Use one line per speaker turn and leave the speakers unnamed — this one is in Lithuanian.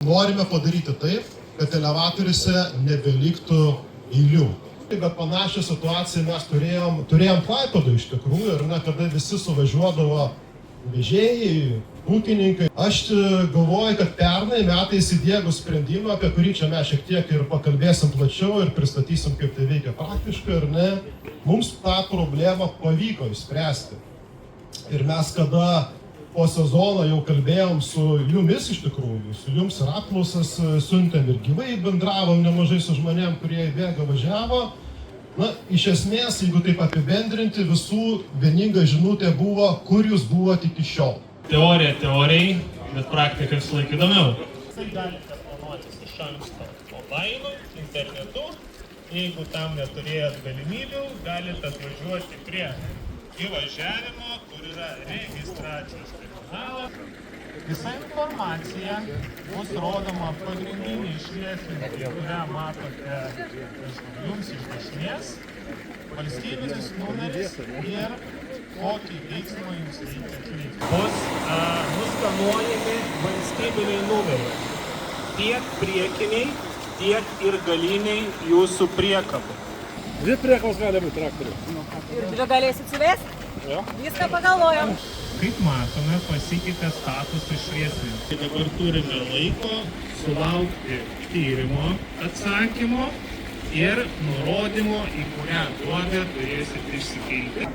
Norime padaryti taip, kad elevatoriuose nebeliktų eilių. Bet panašią situaciją mes turėjom Klaipėdoje iš tikrųjų, ir kada visi suvažiuodavo vežėjai, ūkininkai. Aš galvoju, kad pernai metais įdiegus sprendimą, apie kurį čia mes šiek tiek ir pakalbėsim plačiau ir pristatysim, kaip tai veikia praktiškai, ar ne, mums tą problemą pavyko išspręsti. Ir mes kada po sezono jau kalbėjom su jumis iš tikrųjų, su jums ir apklausas siuntėm ir gyvai bendravom nemažai su žmonėm, kurie į bėgą važiavo. Iš esmės, jeigu taip apibendrinti, visų vieninga žinutė buvo, kur jūs buvote iki šiol.
Teorija teorijai, bet praktika visą laiką įdomiau. Galite planuotis iš anksto onlainu, internetu. Jeigu tam neturėjot galimybių, galite atvažiuoti prie įvažiavimo, kur yra registracijos terminalas. Visa informacija bus rodoma pagrindinė švieslentėje, kurią matote jums iš dešinės, valstybinis numeris ir kokį veiksmą jums reikia atlikti. Bus nuskanuojami valstybiniai numeriai, tiek priekiniai, tiek ir galiniai jūsų priekabų.
Dvi priekabos gali būti traktorių.
Ir dvi galės atsivesti?
Jo.
Viską pagalvojom.
Kaip matome, pasikeitė statusas švieslentėje. Dabar turime laiko sulaukti tyrimo atsakymo ir nurodymo, į kurią duobę turėsite išsikelti.